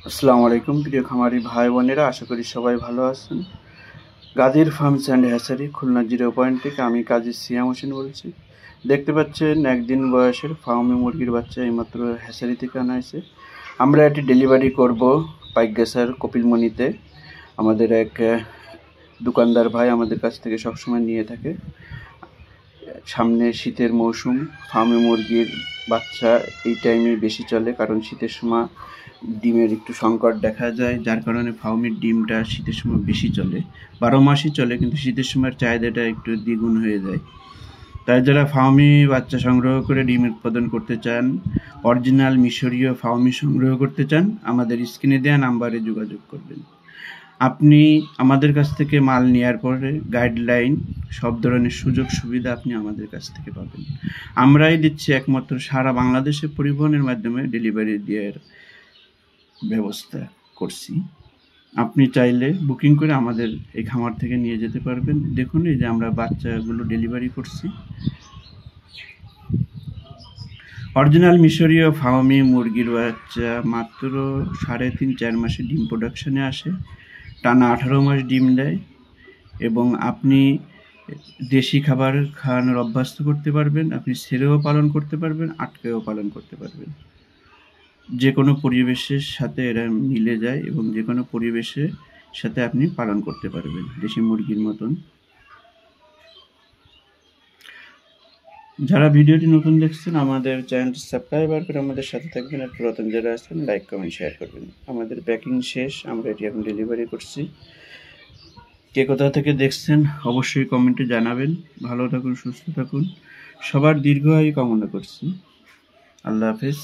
আসসালামু আলাইকুম প্রিয় খামারি ভাই বোনেরা, আশা করি সবাই ভালো আছেন। গাজীর ফার্মস অ্যান্ড হ্যাচারি খুলনা 0 থেকে আমি কাজী সিয়াম হোসেন বলছি। দেখতে পাচ্ছেন একদিন বয়সের ফার্মি মুরগির বাচ্চা এইমাত্র হ্যাচারি থেকে আনা হয়েছে। আমরা এটি ডেলিভারি করব পাইকগাছার কপিলমণিতে। আমাদের এক দোকানদার ভাই আমাদের কাছ থেকে সবসময় নিয়ে থাকে। সামনে শীতের মৌসুম, ফার্মি মুরগির বাচ্চা এই টাইমে বেশি চলে, কারণ শীতের সময় ডিমের একটু সংকট দেখা যায়, যার কারণে ফার্মির ডিমটা শীতের সময় বেশি চলে। 12 মাসই চলে, কিন্তু শীতের সময় চাহিদাটা একটু দ্বিগুণ হয়ে যায়। তাই যারা ফার্মি বাচ্চা সংগ্রহ করে ডিম উৎপাদন করতে চান, অরিজিনাল মিশরীয় ফার্মি সংগ্রহ করতে চান, আমাদের স্ক্রিনে দেওয়া নাম্বারে যোগাযোগ করবেন। আপনি আমাদের কাছ থেকে মাল নেওয়ার পরে গাইডলাইন, সব ধরনের সুযোগ সুবিধা আপনি আমাদের কাছ থেকে পাবেন। আমরাই দিচ্ছি একমাত্র সারা বাংলাদেশে পরিবহনের মাধ্যমে ডেলিভারি দেওয়ার ব্যবস্থা করছি। আপনি চাইলে বুকিং করে আমাদের এই খামার থেকে নিয়ে যেতে পারবেন। দেখুন, এই যে আমরা বাচ্চাগুলো ডেলিভারি করছি। অরিজিনাল মিশরীয় ফার্মি মুরগির বাচ্চা মাত্র 3.5-4 মাসে ডিম প্রোডাকশানে আসে, টানা 18 মাস ডিম দেয়, এবং আপনি দেশি খাবার খাওয়ানোর অভ্যস্ত করতে পারবেন। আপনি ছেড়েও পালন করতে পারবেন, আটকেও পালন করতে পারবেন। যে কোনো পরিবেশের সাথে এরা মিলে যায় এবং যে কোনো পরিবেশের সাথে আপনি পালন করতে পারবেন দেশি মুরগির মতন। যারা ভিডিওটি নতুন দেখছেন, আমাদের চ্যানেলটি সাবস্ক্রাইব করে আমাদের সাথে থাকবেন। আর পুরাতন যারা আছেন, লাইক কমেন্ট শেয়ার করবেন। আমাদের প্যাকিং শেষ, আমরা এটি এখন ডেলিভারি করছি। কে কোথা থেকে দেখছেন অবশ্যই কমেন্টে জানাবেন। ভালো থাকুন, সুস্থ থাকুন, সবার দীর্ঘায়ু কামনা করছি। আল্লাহ হাফেজ।